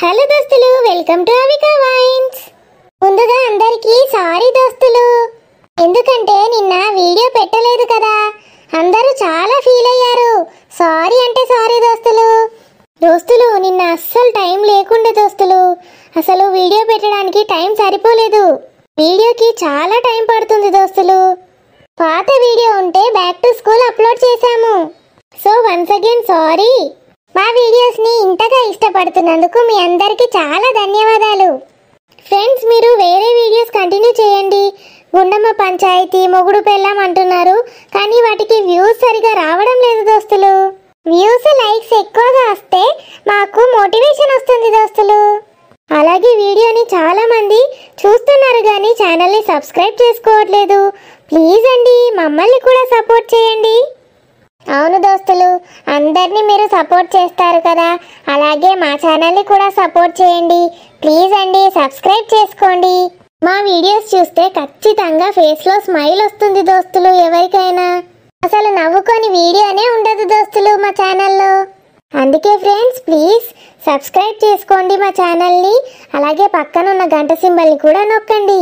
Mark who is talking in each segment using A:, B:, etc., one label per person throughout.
A: Hello దోస్తులు, welcome to Avika wines. ముందుగా అందరికీ సారీ దోస్తులు, ఎందుకంటే నిన్న వీడియో పెట్టలేదు కదా, అందరూ చాలా ఫీల్ అయ్యారు. సారీ అంటే సారీ దోస్తులు. నిన్న అస్సలు టైం లేకుండే దోస్తులు, అసలు వీడియో పెట్టడానికి టైం సరిపోలేదు. వీడియోకి చాలా టైం పడుతుంది దోస్తులు. పాత వీడియో ఉంటే బ్యాక్ టు స్కూల్ అప్లోడ్ చేశాము. So once again sorry. మా వీడియోస్ ని ఇంతగా ఇష్టపడుతున్నందుకు మీ అందరికీ చాలా ధన్యవాదాలు. ఫ్రెండ్స్, మీరు వేరే వీడియోస్ కంటిన్యూ చేయండి. గుండమ్మ పంచాయతీ, మొగుడు పెళ్ళాం అంటున్నారు, కానీ వాటికి వ్యూస్ సరిగా రావడం లేదు దోస్తులు. వ్యూస్ లైక్స్ ఎక్కువగా వస్తే మాకు మోటివేషన్ వస్తుంది దోస్తులు. అలాగే వీడియోని చాలా మంది చూస్తున్నారు కానీ ఛానల్ని సబ్స్క్రైబ్ చేసుకోవట్లేదు. ప్లీజ్ అండి, మమ్మల్ని కూడా సపోర్ట్ చేయండి. అవును దోస్తులు, అందరినీ మీరు సపోర్ట్ చేస్తారు కదా, అలాగే మా ఛానల్ని కూడా సపోర్ట్ చేయండి. ప్లీజ్ అండి, సబ్స్క్రైబ్ చేసుకోండి. మా వీడియోస్ చూస్తే ఖచ్చితంగా ఫేస్లో స్మైల్ వస్తుంది దోస్తులు. ఎవరికైనా అసలు నవ్వుకొని వీడియోనే ఉండదు దోస్తులు మా ఛానల్లో. అందుకే ఫ్రెండ్స్, ప్లీజ్ సబ్స్క్రైబ్ చేసుకోండి మా ఛానల్ని. అలాగే పక్కనున్న గంట సింబల్ని కూడా నొక్కండి.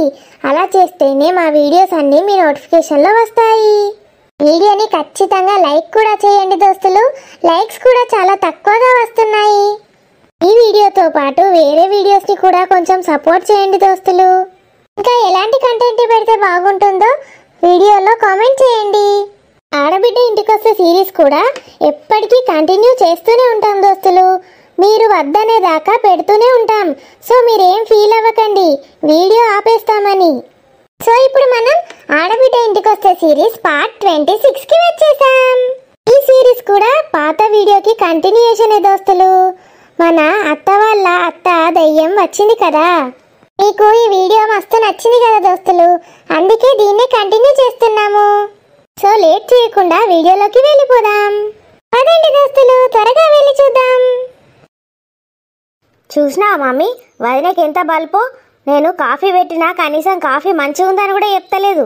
A: అలా చేస్తేనే మా వీడియోస్ అన్నీ మీ నోటిఫికేషన్లో వస్తాయి. వీడియోని ఖచ్చితంగా లైక్ కూడా చేయండి దోస్తులు. లైక్స్ కూడా చాలా తక్కువగా వస్తున్నాయి. ఈ వీడియోతో పాటు వేరే వీడియోస్ని కూడా కొంచెం సపోర్ట్ చేయండి దోస్తులు. ఇంకా ఎలాంటి కంటెంట్ పెడితే బాగుంటుందో వీడియోలో కామెంట్ చేయండి. ఆడబిడ్డ ఇంటికొస్తే సిరీస్ కూడా ఎప్పటికీ కంటిన్యూ చేస్తూనే ఉంటాం దోస్తులు. మీరు వద్దనే దాకా పెడుతూనే ఉంటాం. సో మీరేం ఫీల్ అవ్వకండి వీడియో ఆపేస్తామని. సో ఇప్పుడు మనం ఆడబిడ్డ ఇంటికొస్తే సిరీస్ పార్ట్ 26కి వచ్చేసాం. ఈ సిరీస్ కూడా పాత వీడియోకి కంటిన్యూయేషన్ దోస్తులు. మన అత్త వాళ్ళ అత్త దయ్యం వచ్చింది కదా, మీకు ఈ వీడియో మస్తు నచ్చింది కదా దోస్తులు, అందుకే దీన్నే కంటిన్యూ చేస్తున్నాము. సో లేట్ చేయకుండా వీడియోలోకి వెళ్ళిపోదాం. పదండి దోస్తులు, త్వరగా వెళ్ళి చూద్దాం. చూసినా మమ్మీ, వదినకి ఎంత బల్పో. నేను కాఫీ పెట్టినా కనీసం కాఫీ మంచిగా ఉందని కూడా చెప్తలేదు.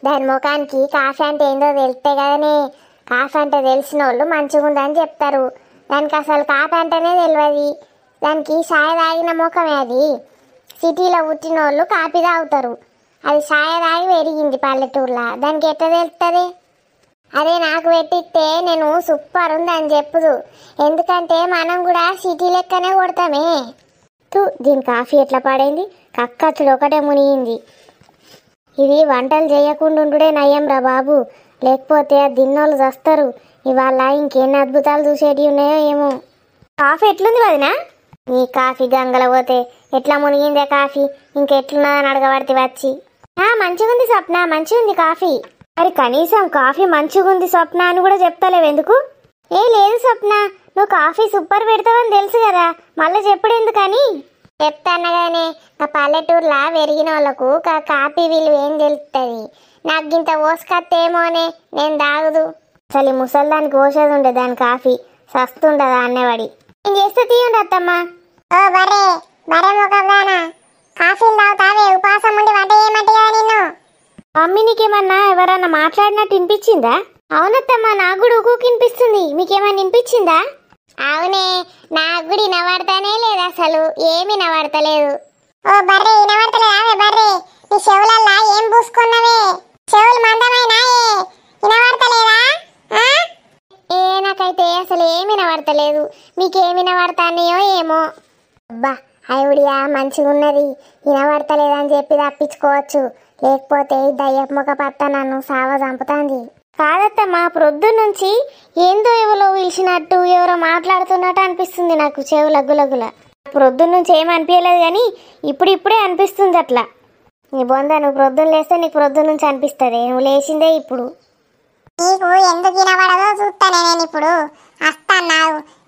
A: దాని ముఖానికి కాఫీ అంటే ఏందో తెలిస్తే కదనే. కాఫీ అంటే తెలిసిన వాళ్ళు మంచిగా ఉందని చెప్తారు. దానికి అసలు కాఫీ అంటేనే తెలియదు. దానికి చాయ్ తాగిన ముఖమే అది. సిటీలో పుట్టిన వాళ్ళు కాఫీ తాగుతారు, అది చాయ్ తాగి పెరిగింది పల్లెటూరులో. దానికి ఎట్లా తెలుస్తుంది? అదే నాకు పెట్టిస్తే నేను సూపర్ ఉందని చెప్పుదు. ఎందుకంటే మనం కూడా సిటీ లెక్కనే కొడతామే. దీని కాఫీ ఎట్లా పాడైంది, కక్కచ్చుడు ఒకటే మునిగింది. ఇది వంటలు చేయకుండా ఉండుడే నయ్యం రా బాబు, లేకపోతే దిన్నోళ్ళు చస్తారు. ఇవాళ ఇంకెన్ని అద్భుతాలు చూసేటివి ఉన్నాయో ఏమో. కాఫీ ఎట్లుంది వదినా? నీ కాఫీ గంగల పోతే ఎట్లా మునిగిందే కాఫీ, ఇంకెట్లున్నదని అడగబడితే వచ్చి. మంచిగుంది స్వప్న, మంచిగుంది కాఫీ. మరి కనీసం కాఫీ మంచిగుంది స్వప్న అని కూడా చెప్తలేవు ఎందుకు? లేదు స్వప్న, నువ్వు కాఫీ సూపర్ పెడతావని తెలుసు కదా, మళ్ళీ చెప్పుడు ఎందుకని. చెప్తానగానే నా పల్లెటూరులా పెరిగిన వాళ్ళకు కాఫీ విలువ ఏం తెలుస్తుంది. నాకు ఇంత ఓసుకత్తేమోనే, నేను తాగుదు. అసలు ఈ ముసల్దానికి ఓసేది ఉండే దాని కాఫీ, సస్తుండదా అన్నవాడి. నేను చేస్తే తీయండి అత్తమ్మా. ఓ బరే బరే ముఖంగానా, కాఫీలు తాగుతావే, ఉపాసం ఉండి వంట చేయమంటే కదా నిన్ను. మమ్మీ నీకేమన్నా ఎవరన్నా మాట్లాడినట్టు వినిపించిందా? అవునత్తమ్మా, నాకు కూడా ఊకు వినిపిస్తుంది. మీకేమన్నా వినిపించిందా? అవునే, నాకు కూడా వినబడతానే లేదు, అసలు ఏమి వినబడతలేదు. ఓ బర్రే, వినబడతలేదావే బర్రే? నీ చెవులల్లా ఏం పూసుకున్నావే? చెవులు మందమైనా వినబడతలేదా? నాకైతే అసలు ఏమి వినబడతలేదు. మీకేమి వినబడతానయో ఏమో. అబ్బా ఐడియా మంచిగా ఉన్నది. వినబడతలేదని చెప్పి తప్పించుకోవచ్చు, లేకపోతే దయ్యపు ముఖ పత్త నన్ను సావ చంపుతాంది. కాదత్తమ్మా, ప్రొద్దున్నుంచి ఏందో ఎవరో పిలిచినట్టు ఎవరో మాట్లాడుతున్నట్టు అనిపిస్తుంది నాకు చెవు లగ్గులగ్గుల. ప్రొద్దున్నుంచి ఏమి అనిపించలేదు కానీ ఇప్పుడిప్పుడే అనిపిస్తుంది అట్లా. నీ బొంద, నువ్వు ప్రొద్దున లేస్తే నీకు ప్రొద్దున్నుంచి అనిపిస్తుంది, నువ్వు లేచిందే ఇప్పుడు. నీకు ఎందుకు వినబడదో చూస్తానే నేను ఇప్పుడు. వస్తాను,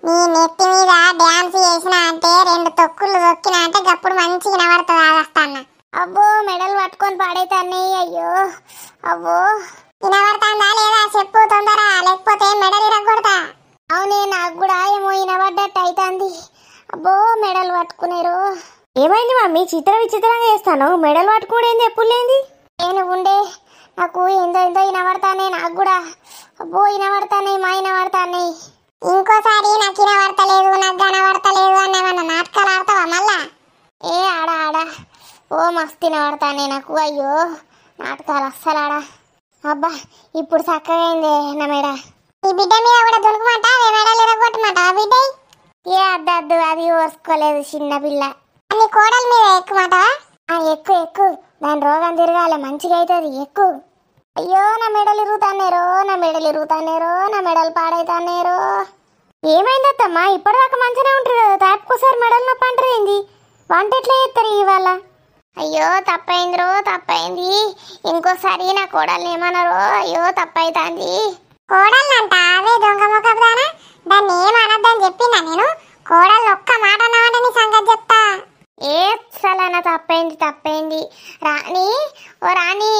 A: నీ నెత్తి మీద డ్యాన్స్ చేసిన అంటే 2 తొక్కులు దొక్కినా అంటే గప్పుడు మంచి వినబడుతుంది. వస్తాను. అబ్బో మెడలు పట్టుకొని పాడైతాన్ని, అయ్యో అబ్బో. వినబడతాందా లేదా చెప్పు తొందర, లేకపోతే మెడలు ఇరగొడతా. అవునే, నాకు కూడా ఏమో వినబడ్డట్టు అవుతుంది. అబ్బో మెడలు పట్టుకునేరు. ఏమైంది మమ్మీ, విచిత్రంగా చేస్తాను? మెడలు పట్టుకోడేంది, ఎప్పుడు లేంది? నేను ఉండే, నాకు ఏందో వినబడతానే. నాకు కూడా అబ్బో వినబడతానే, మా వినబడతానే. ఇంకోసారి నాకు వినబడతలేదు, నాకు కనబడతలేదు అన్న నాటకాలు మస్తు తినబడతానే నాకు. అయ్యో నాటకాలు అస్సలాడా. అబ్బా ఇప్పుడు చక్కగా అయిందే నా మెడ. ఈ బిడ్డ మీద కూడా దొరకమంట మెడలు ఎరగొట్టమంట ఆ బిడ్డ. ఏ అద్దద్దు అది ఓర్చుకోలేదు చిన్న పిల్ల. అన్ని కోడల మీద ఎక్కుమంట. ఎక్కువ ఎక్కువ దాని రోగం తిరగాలి మంచిగా అవుతుంది ఎక్కువ. అయ్యో నా మెడలు ఇరుగుతానేరో, నా మెడలు ఇరుగుతానేరో, నా మెడలు పాడైతానేరో. ఏమైందత్తమ్మా ఇప్పటిదాకా మంచిగానే ఉంటుంది కదా, తాపుకోసారి మెడలు నొప్పి అంటారు ఏంది? వంట ఎట్లా చేస్తారు ఇవాళ? అయ్యో తప్పైందిరో తప్పైంది, ఇంకోసారి నా కోడల్ని ఏమన్నారో. అయ్యో తప్పైతాంది. కోడళ్ళంట అవే దొంగ మొక్కదానా, దాన్ని ఏమనద్దని చెప్పిందా నేను? కోడళ్ళు ఒక్క మాట అన్నామంటే నీ సంగతి చెప్తా. ఏ సలనా తప్పైంది తప్పైంది. రాణి ఓ రాణి.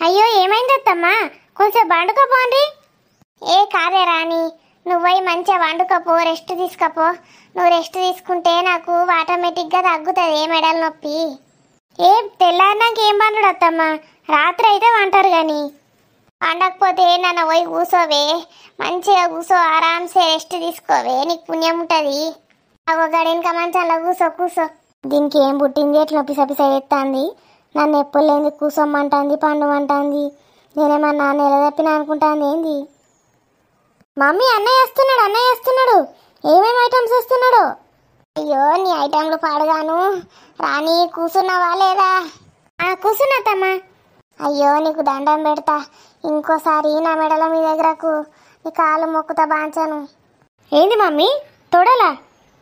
A: అయ్యో ఏమైందత్తమ్మా కొంచెం వండుకోపోండి. ఏ కాదే రాణి, నువ్వై మంచిగా వండుకోపో, రెస్ట్ తీసుకపో. నువ్వు రెస్ట్ తీసుకుంటే నాకు ఆటోమేటిక్గా తగ్గుతుంది ఏ మెడల నొప్పి. ఏ తెల్లారినాక ఏం పండుడు అత్తమ్మా, రాత్రి అయితే వంటారు కానీ. వండకపోతే నన్ను పోయి కూసోవే, మంచిగా కూసో, ఆరామ్సే రెస్ట్ తీసుకోవే, నీకు పుణ్యం ఉంటుంది. అగో గడినక మంచంలో కూసో కూసో. దీనికి ఏం పుట్టింది ఎట్లా పిసపిస ఎత్తాంది, నన్ను ఎప్పుడు లేని కూసోమ్మంటుంది, పండుమంటుంది. నేనేమన్నా నిలదప్పిన అనుకుంటాను ఏంది? మమ్మీ అన్నయ్య వస్తున్నాడు, అన్నయ్య వస్తున్నాడు. ఏమేమి ఐటమ్స్ వస్తున్నాడు? అయ్యో నీ ఐటమ్లు పాడుగాను. రాణి కూసున్నావా లేదా? కూసున్నా తమ్మా. అయ్యో నీకు దండం పెడతా, ఇంకోసారి నా మెడల మీ దగ్గరకు నీ కాలు మొక్కుతా బాంచను. ఏంది మమ్మీ తొడలా?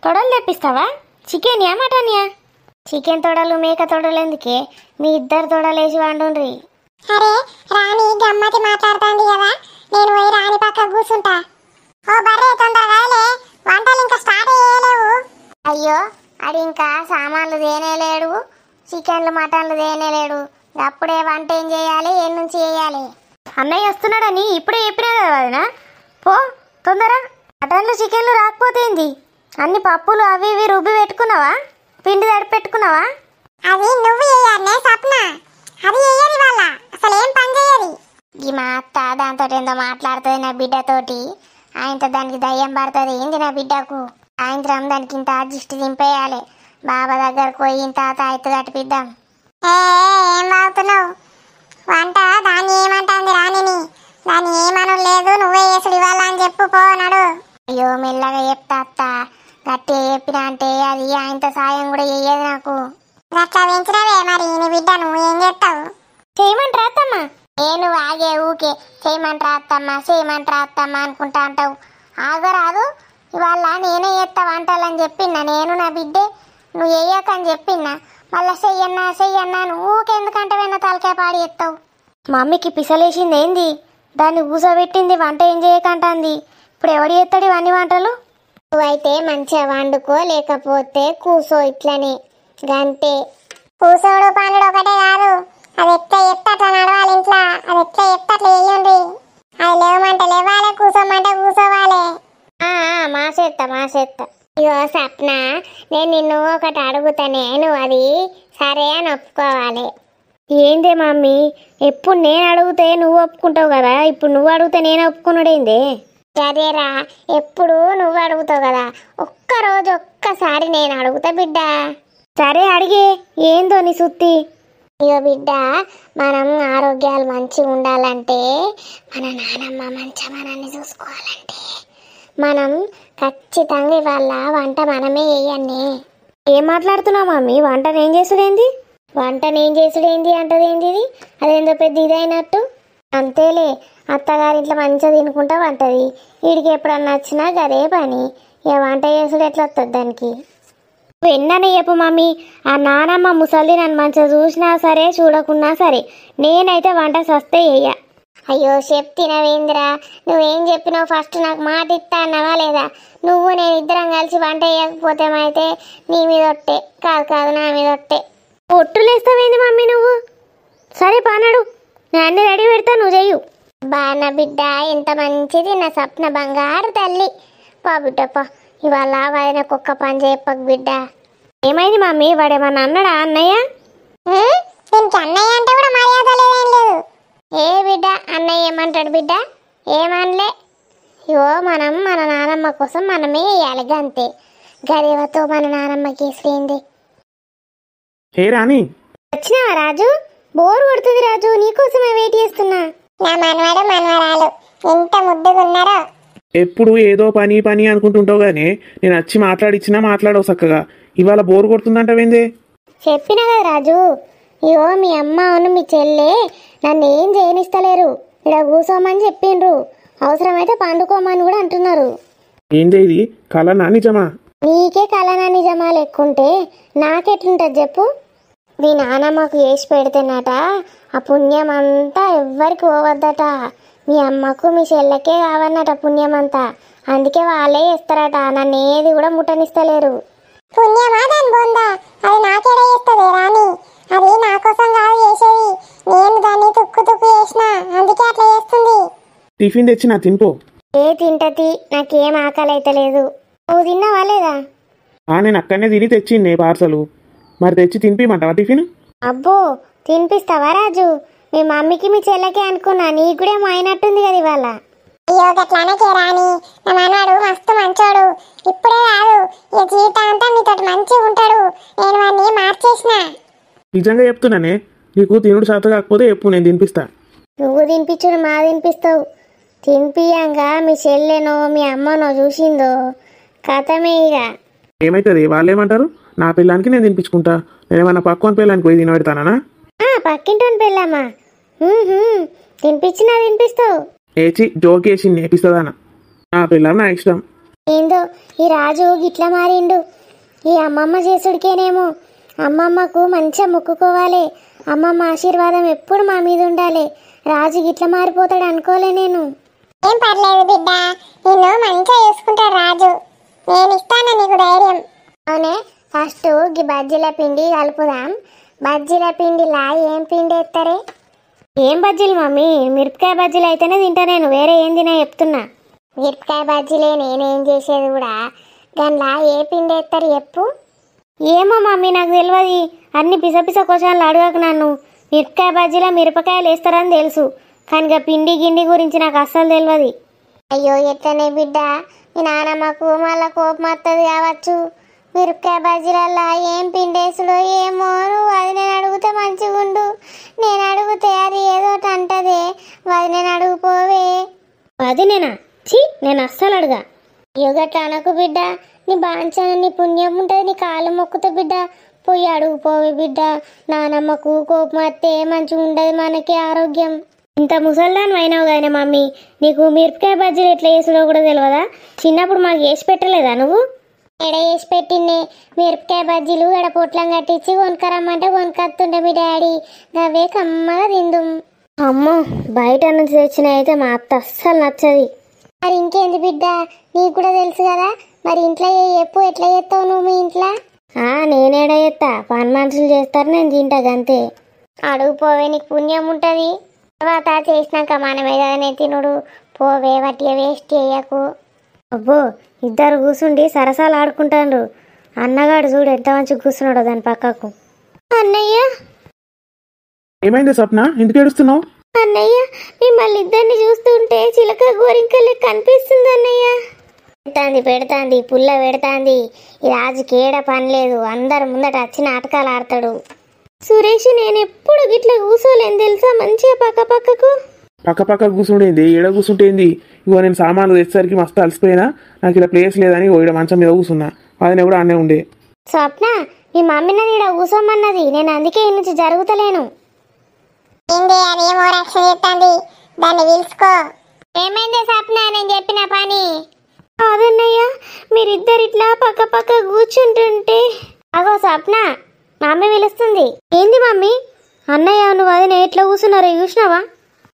A: తొడలు తెప్పిస్తావా? చికెన్యా మటన్యా? చికెన్ తొడలు మేక తొడలు ఎందుకే, మీ ఇద్దరు తొడలేసి వండుండ్రి. అరే రాణి గమ్మతి మాట్లాడుతుంది కదా, నేను పోయి రాణి పక్క కూర్చుంటా. ఓ బర్రే తొందరగా వంటలు ఇంకా స్టార్ట్ చేయలేవు. అయ్యో అది ఇంకా సామాన్లు తేనేలేడు, చికెన్లు మటన్లు తేనేలేడు. అప్పుడే వంట ఏం చేయాలి, ఏం నుంచి చేయాలి? అన్నయ్య వస్తున్నాడని ఇప్పుడే చెప్పినా కదా వదినా, పో తొందర. మటన్లు చికెన్లు రాకపోతేంది, అన్ని పప్పులు అవి ఇవి రుబ్బి పెట్టుకున్నావా, పిండి తడి పెట్టుకున్నావా? అది నువ్వు చేయాలనే సప్న, అది చెయ్యది వాళ్ళ, అసలు ఏం పని చేయది. ఈ మా అత్త దాంతో ఏందో మాట్లాడుతుంది నా బిడ్డతోటి. ఆయనతో దానికి దయ్యం పడుతుంది ఏంది నా బిడ్డకు. సాయంత్రం దానికి ఇంత దిష్టి దింపేయాలి. బాబా దగ్గరకు పోయి ఇంత తాయెత్తు కట్టిపిద్దాం. ఏం బాగుతున్నావు? వంట దాన్ని ఏమంటుంది రాణిని, దాన్ని ఏమను లేదు, నువ్వే చేసుడు ఇవ్వాల అని చెప్పు పోనాడు. అయ్యో మెల్లగా చెప్తా అత్త, గట్టి చెప్పినా అంటే అది ఆయనతో సాయం కూడా చెయ్యదు నాకు. అట్లా పెంచినవే మరి నీ బిడ్డ, నువ్వు ఏం చేస్తావు? చేయమంటారా అత్తమ్మా? నేను ఆగే ఊకే చేయమంటారా అత్తమ్మా చేయమంటారా అత్తమ్మా అనుకుంటా అంటావు. ఆగరాదు, ఇవాళ నేనే చేస్తా వంటలని చెప్పిన్నా నేను నా బిడ్డే, నువ్వు వేయకని చెప్పిన్నా. మళ్ళీ చెయ్యన్నా చెయ్యన్నా నువ్వు ఊకెందుకంటే వెన్న తలకాయ పాడి ఎత్తావు. మమ్మీకి పిసలేసింది ఏంది, దాన్ని కూసోబెట్టింది వంట ఏం చేయకంటుంది. ఇప్పుడు ఎవడు చేస్తాడు ఇవన్నీ వంటలు? నువ్వైతే మంచిగా వండుకో, లేకపోతే కూసో ఇట్లనే గంతే. కూసోడు పనుడు ఒకటే కాదు, అది ఎట్లా చెప్తే అట్లా నడవాలి ఇంట్లో, అది ఎట్లా చెప్తే అట్లా వేయండి. అది లేవమంటే లేవాలి, కూసోమంటే కూసోవాలి. మాసేత్తా. ఇగో సప్న, నేను నిన్ను ఒకటి అడుగుతానే, నువ్వు అది సరే అని ఒప్పుకోవాలి. ఏందే మమ్మీ, ఎప్పుడు నేను అడిగితే నువ్వు ఒప్పుకుంటావు కదా, ఇప్పుడు నువ్వు అడిగితే నేను ఒప్పుకున్నాడేందే? సరేరా, ఎప్పుడు నువ్వు అడుగుతావు కదా, ఒక్కరోజు ఒక్కసారి నేను అడుగుతా బిడ్డ. సరే అడిగే, ఏందో నీ సుత్తి. ఇగో బిడ్డ, మనం ఆరోగ్యాలు మంచిగా ఉండాలంటే, మన నానమ్మ మంచిగా మనల్ని చూసుకోవాలంటే మనం ఖచ్చితంగా ఇవాళ వంట మనమే వేయండి. ఏం మాట్లాడుతున్నావు మమ్మీ? వంట నేను చేసుడేంది? వంట నేను చేసుడేంది అంటదేంది ఇది? అదేందో పెద్ద ఇదైనట్టు. అంతేలే, అత్తగారి ఇంట్లో మంచిగా తినుకుంటా వంటది, వీడికి ఎప్పుడన్నా వచ్చినా అదే పని. ఇక వంట చేసుడు ఎట్లా వస్తుంది దానికి? ఎన్ననే చెప్పు మమ్మీ, ఆ నానమ్మ ముసలి నన్ను మంచిగా చూసినా సరే చూడకున్నా సరే నేనైతే వంట సస్తే చెయ్య. అయ్యో చెప్తినవేంద్రా, నువ్వేం చెప్పినావు ఫస్ట్ నాకు మాట ఇస్తా అన్నావా లేదా? నువ్వు నేను ఇద్దరం కలిసి వంట వేయకపోతే అయితే నీ మీద ఒట్టే, కాదు నా మీద ఒట్టే. ఒట్టులేస్తావేంది మమ్మీ నువ్వు? సరే పానాడు, నేను అన్ని రెడీ పెడతా, నువ్వు చెయ్యు. బాగా బిడ్డ, ఎంత మంచిది నా స్వప్న బంగారు తల్లి. పా బిడ్డ పా, ఇవాళ వాడిన కుక్క పని చెప్పకు బిడ్డ. ఏమైంది మమ్మీ, వాడేమన్నా అన్నాడా అన్నయ్య? దీనికి అన్నయ్య అంటే కూడా మర్యాద లేదేం లేదు. ఏ బిడ్డ అన్నయ్య ఏమంటాడు బిడ్డ? ఏమనలే. ఇవో మనం మన నానమ్మ కోసం మనమే వేయాలి గంతే. గదేవతో మన నానమ్మకి ఇస్తుంది.
B: హే రాణి,
A: వచ్చినావా రాజు? బోర్ కొడుతుంది రాజు, నీకోసమే వెయిట్ చేస్తున్నా. నా మనవాడు మనవరాలు ఎంత ముద్దుగున్నారో.
B: ఎప్పుడు ఏదో పని పని అనుకుంటుంటావు గానీ నేను వచ్చి మాట్లాడిచ్చినా మాట్లాడవు చక్కగా. ఇవాళ బోర్ కొడుతుందంటవేందే?
A: చెప్పినా కదా రాజు, ఇగో మీ అమ్మ మీ చెల్లె నన్ను ఏం చేయనిస్తలేరు, ఇక్కడ కూసోమని చెప్పిండ్రు, అవసరమైతే పండుకోమని కూడా అంటున్నారు.
B: ఏందే ఇది, కలనా నిజమా?
A: నీకే కలనా నిజమా లెక్కుంటే నాకెట్లుంటది చెప్పు. మీ నానమ్మకు వేసి పెడితేనట ఆ పుణ్యం అంతా ఎవ్వరికి పోవద్దట. మీ అమ్మకు మీ చెల్లెకే కావన్నట పుణ్యం అంతా, అందుకే వాళ్ళే చేస్తారట. నన్ను ఏది కూడా ముట్టనిస్తలేరు. పుణ్యమా దాని బొందా, అది నాకేడా చేస్తుంది రాని, అది నా కోసం కాదు చేసేది, నేను దాన్ని తుక్కు తుక్కు చేసిన, అందుకే అట్లా చేస్తుంది.
B: టిఫిన్ తెచ్చి నా తినిపో.
A: ఏ తింటది, నాకేం ఆకలి అయితే లేదు. నువ్వు తిన్నావా లేదా?
B: నేను అక్కడనే తిని తెచ్చిండే పార్సలు, మరి తెచ్చి తినిపిమంటావా టిఫిన్?
A: అబ్బో, తినిపిస్తావా రాజు? మీ మమ్మీకి మీ చెల్లెకి అనుకున్నా, నీకు కూడా ఏమో అయినట్టుంది కదా ఇవాళ. అయ్యో గట్లానే రాని, నా మనవాడు మస్తు మంచోడు, ఇప్పుడే కాదు ఈ జీవితాంతా నీతో మంచిగా ఉంటాడు. నేను వాడిని మార్చేసిన.
B: నిజంగా చెప్తున్నానే, నీకు తినుడు శాత కాకపోతే ఎప్పుడు నేను తినిపిస్తా.
A: నువ్వు తినిపించుడు మా తినిపిస్తావు. తినిపియంగా మీ చెల్లెనో మీ అమ్మనో చూసిందో కథమే ఇక.
B: ఏమైతుంది, వాళ్ళు ఏమంటారు? నా పిల్లానికి నేను తినిపించుకుంటా, నేనేమన్నా పక్కన పిల్లానికి పోయి తినబెడతానా?
A: పక్కింటోని పెళ్ళామా? తినిపించినా తినిపిస్తావు.
B: ఏచి జోకేసి నేపిస్తుందానా? నా పిల్లం నా ఇష్టం.
A: ఏందో ఈ రాజు గిట్లా మారిండు. ఈ అమ్మమ్మ చేసుడికేనేమో. అమ్మమ్మకు మంచిగా మొక్కుకోవాలి, అమ్మమ్మ ఆశీర్వాదం ఎప్పుడు మా మీద ఉండాలి. రాజు గిట్లా మారిపోతాడు అనుకోలే నేను. ఏం పర్లేదు బిడ్డ, నిన్ను మంచిగా చూసుకుంటాడు రాజు, నేను ఇస్తాను నీకు ధైర్యం. అవునే, ఫస్ట్ ఈ బజ్జీల పిండి కలుపుదాం. బజ్జీల పిండిలా ఏం పిండి ఎత్తారే? ఏం బజ్జీలు మమ్మీ? మిరపకాయ బజ్జీలు అయితేనే తింటా నేను, వేరే ఏం తినా చెప్తున్నా. మిరపకాయ బజ్జీలే నేనేం చేసేది కూడా, దానిలా ఏ పిండి ఎత్తారు చెప్పు. ఏమో మమ్మీ నాకు తెలియదు, అన్ని పిసపిస క్వశ్చన్లు అడగకు నన్ను. మిరపకాయ బజ్జీలో మిరపకాయలు వేస్తారని తెలుసు, కానీ ఇక పిండి గిండి గురించి నాకు అస్సలు తెలియదు. అయ్యో ఎట్లనే బిడ్డ, మీ నానమ్మకు మళ్ళీ కోపం వస్తుంది కావచ్చు. మిరపకాయ బజ్జీలల్లా ఏం పిండేసుడో ఏమో, అది నేను అడిగితే మంచిగుండు. నేను అడిగితే అది ఏదో అంటదే, అది నేను అడుగుపోవే. అది నేనా? నేను అస్సలు అడగా. యోగట్ల అనకు బిడ్డ, నీ బాంచన నీ పుణ్యం ఉంటుంది, నీ కాళ్ళు మొక్కుతా బిడ్డ. పోయి అడుగుపోవే బిడ్డ. నానమ్మకు కోపం వస్తే మంచిగా ఉండదు మనకి ఆరోగ్యం. ఇంత ముసల్దాన్ని అయినావు కానీ మమ్మీ, నీకు మిరపకాయ బజ్జీలు ఎట్లా వేసుడో కూడా తెలియదా? చిన్నప్పుడు మాకు వేసి పెట్టలేదా నువ్వు? ఎడ వేసి పెట్టిండే మిరపకాయ బజ్జీలు, ఎడ పొట్లం కట్టించి కొనుకరమ్మంటే కొనుకొస్తుండే మీ డాడీ, అవే కమ్మగా తిందుం. అమ్మో, బయట నుంచి తెచ్చిన అయితే మా అత్త అస్సలు నచ్చది. మరి ఇంకేంది బిడ్డ, నీకు కూడా తెలుసు కదా. మరి ఇంట్లో ఎప్పుడు ఎట్లా చేస్తావు నువ్వు మీ ఇంట్లో? నేనేడా చేస్తా, పని మనుషులు చేస్తారు, నేను తింటా అంతే. అడుగు పోవే, నీకు పుణ్యం ఉంటుంది. తర్వాత చేసినాక మనమే కదనే తినుడు, పోవే వట్టిగా వేస్ట్ చేయకు. అబ్బో, ఇద్దరు కూర్చుండి సరసాలు ఆడుకుంటాండ్రు. అన్నగాడు చూడు ఎంత మంచిగా కూర్చున్నాడో దాని పక్కకు. అన్నయ్య,
B: ఏమైంది స్వప్న, ఎందుకు ఏడుస్తున్నావు?
A: అన్నయ్య, మిమ్మల్ని ఇద్దరిని చూస్తుంటే చిలక గోరింకలే కనిపిస్తుంది అన్నయ్య. పెడతాంది పుల్ల పెడతాంది. ఈ రాజుకి ఏడ పని లేదు, అందరు ముందట వచ్చి నాటకాలు ఆడతాడు. సురేష్, నేను ఎప్పుడు గిట్ల కూర్చోలేను తెలుసా, మంచిగా పక్క పక్కకు.
B: పక్క పక్క కూర్చుంటేంది, ఏడ కూర్చుంటేంది? ఇగో నేను సామాన్లు తెచ్చేసరికి మస్తు అలసిపోయినా, నాకు ఇలా ప్లేస్ లేదని ఇక్కడ మంచం మీద కూర్చున్నా, అదనే కూడా అన్నే ఉండే.
A: స్వప్న, మీ మమ్మీ నన్ను ఇక్కడ కూర్చోమన్నది, నేను అందుకే ఈ నుంచి జరుగుతలేను. దాన్ని పిలుచుకో. ఏమైంది స్వప్న, నేను చెప్పిన పని అదన్నయ్య. మీరిద్దరు ఇట్లా పక్క పక్క కూర్చుంటుంటే అగో స్వప్న, మమ్మీ పిలుస్తుంది. ఏంది మమ్మీ? అన్నయ్య నువ్వు అదే ఎట్లా కూర్చున్నారో చూసినావా?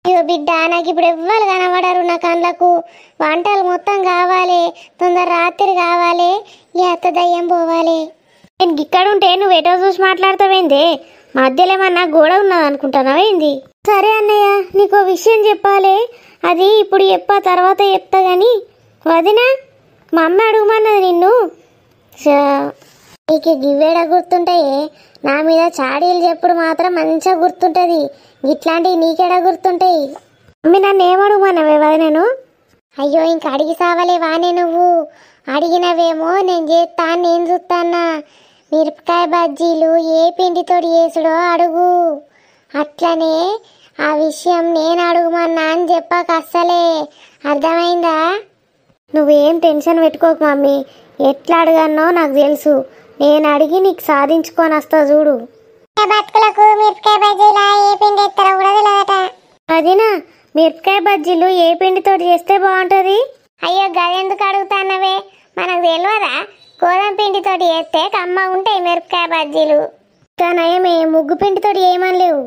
A: అయ్యో బిడ్డ, నాకు ఇప్పుడు ఎవ్వరు కనబడరు. నా కళ్ళకు వంటలు మొత్తం కావాలి, తొందర రాత్రి కావాలి, ఈ అత్త దయ్యం పోవాలి. నేను ఇక్కడ ఉంటే నువ్వు ఎటో చూసి మాట్లాడతావేంది? మధ్యలో ఏమన్నా గోడ ఉన్నది అనుకుంటున్నావేంది? సరే అన్నయ్య, నీకు విషయం చెప్పాలి, అది ఇప్పుడు చెప్పా, తర్వాత చెప్తా గాని. వదినా, మా అమ్మ అడుగుమన్నది నిన్ను. నీకు గివ్వేడ గుర్తుంటాయే, నా మీద చాడీలు చెప్పుడు మాత్రం మంచిగా గుర్తుంటుంది, ఇట్లాంటివి నీకేడా గుర్తుంటాయి? మమ్మీ నన్ను ఏమడుగుమన్నావే వదినను? అయ్యో, ఇంక అడిగి సావలే వానే, నువ్వు అడిగినవేమో నేను చేస్తా, నేను చూస్తానా. మిరపకాయ బజ్జీలు ఏ పిండితో చేసుడో అడుగు. అట్లనే ఆ విషయం నేను అడుగుమన్నా అని చెప్పాక అస్సలే. అర్థమైందా? నువ్వేం టెన్షన్ పెట్టుకోకు మమ్మీ, ఎట్లా అడగన్నో నాకు తెలుసు. నేను అడిగి నీకు సాధించుకొని వస్తా చూడు. బతుకులకు మిరపకాయ బజ్జీలా ఏ పిండి ఎత్తారో కూడా తెలియదట. అదినా మిరపకాయ బజ్జీలు ఏ పిండితో చేస్తే బాగుంటుంది? అయ్యో గదెందుకు అడుగుతానవే, మనకు తెలియదా? గోధుమ పిండితో చేస్తే కమ్మ ఉంటాయి మిరపకాయ బజ్జీలు. నయమే ముగ్గు పిండితో ఏమని లేవు.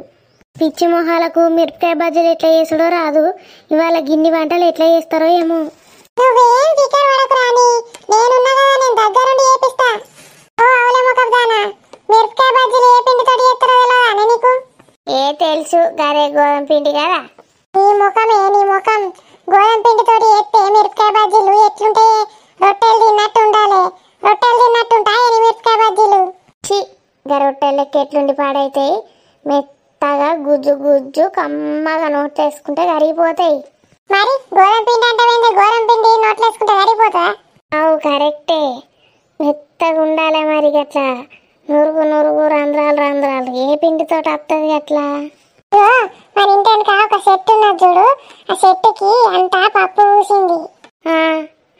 A: పిచ్చి మొహాలకు మిరపకాయ బజ్జీలు ఎట్లా చేసుడో రాదు. ఇవాళ గిన్ని వంటలు ఎట్లా చేస్తారో ఏమో. నువ్వేం ఫికర్ పడకు రాని, నేనున్నా కదా, నేను దగ్గరుండి చేపిస్తా. ఓ అవులే ముఖందానా, మిరపకాయ బజ్జీలు ఏ పిండితో చేస్తారో తెలియదా నీకు? ఏ తెలుసు, గరే గోధుమ పిండి కదా. నీ ముఖం గోధుమ పిండితో చేస్తే మిరపకాయ బజ్జీలు ఎట్లుంటాయి? రొట్టెలు తిన్నట్టు ఉండాలి. రొట్టెలు తిన్నట్టు ఉంటాయి మిరపకాయ బజ్జీలు. చి, రొట్టెలు లెక్క ఎట్లుండి పాడైతాయి? మెత్తగా గుజ్జు గుజ్జు కమ్మగా నోట్లు వేసుకుంటే కరిగిపోతాయి. మరి గోధుమ పిండి అంటే గోధుమ పిండి నోట్లు వేసుకుంటే కరిగిపోతా? అవు కరెక్టే, మెత్తగా ఉండాలి. మరి గట్లా నురుగు నురుగు రంధ్రాలు రంధ్రాలు ఏ పిండితో వస్తుంది అట్లా? మన ఇంటి వెనక ఒక చెట్టు ఉన్నది చూడు, ఆ చెట్టుకి అంతా పప్పు పూసింది.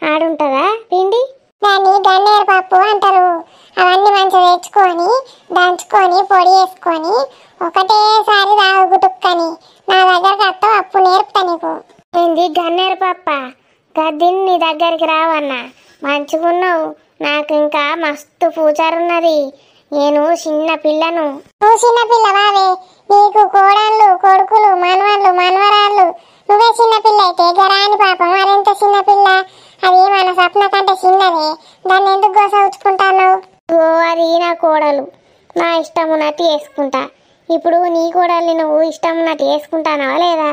A: ఆడుంటదా పిండి? దాన్ని గన్నేరు పప్పు అంటారు. అవన్నీ మంచిగా తెచ్చుకొని దంచుకొని పొడి వేసుకొని ఒకటేసారి తాగు గుటుక్కని. నా దగ్గరకు వస్తావు, అప్పు నేర్పుతా నీకు. ఏంది గన్నేరు పప్ప? గద్దిని నీ దగ్గరికి రావన్నా. మంచిగున్నావు, నాకు ఇంకా మస్తు పూచారున్నది. నేను చిన్న పిల్లను. నువ్వు చిన్న పిల్లవావే, నీకు కోడళ్ళు కొడుకులు మనవళ్ళు మనవరాళ్ళు. నువ్వే చిన్న పిల్ల అయితే గరాని పాపం మరింత చిన్న పిల్ల. అది మన స్వప్న కంటే చిన్నదే, దాన్ని ఎందుకు గోసవుచుకుంటాను? ఓ అది నా కోడలు, నా ఇష్టం ఉన్నట్టు వేసుకుంటా. ఇప్పుడు నీ కోడల్ని నువ్వు ఇష్టం ఉన్నట్టు వేసుకుంటానవా లేదా?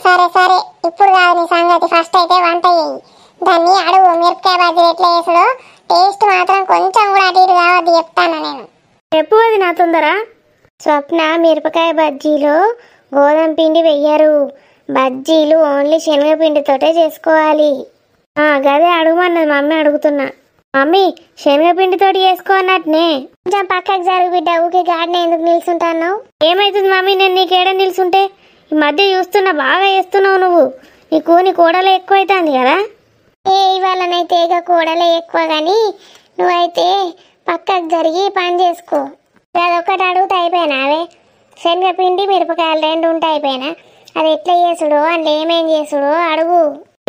A: సరే సరే, ఇప్పుడు కాదు నీ సంగతి. ఫస్ట్ అయితే వంట చేయి. దాన్ని అడుగు మిరపకాయ బజ్జీలు ఎట్లా వేసుడో. టేస్ట్ మాత్రం కొంచెం కూడా అటు ఇటు కావద్దు చెప్తాను నేను. చెప్పు అది నా తొందర. స్వప్న, మిరపకాయ బజ్జీలో గోధుమ పిండి వెయ్యరు. బజ్జీలు ఓన్లీ శనగపిండితోటే చేసుకోవాలి. గదే అడుగుమన్నది మమ్మీ. అడుగుతున్నా మమ్మీ, శనగపిండితోటి చేసుకో అన్నట్టునే. కొంచెం పక్కకు జరుగు బిడ్డ, ఊకే గాడిని ఎందుకు నిల్చుంటావు? ఏమైతుంది మమ్మీ, నేను నీకేడ నిల్చుంటే? ఈ మధ్య చూస్తున్నా బాగా చేస్తున్నావు నువ్వు. నీ కోడలే ఎక్కువ అవుతుంది కదా. ఇవాళనైతే ఇక కూడలే ఎక్కువ, కానీ నువ్వైతే పక్కకు జరిగి పని చేసుకో. అదొక్కటి అడుగుతా అయిపోయినావే. శనగపిండి మిరపకాయలు రెండు ఉంటే అయిపోయినా. అది ఎట్లా చేసుడో, అందులో ఏమేం చేసుడో అడుగు.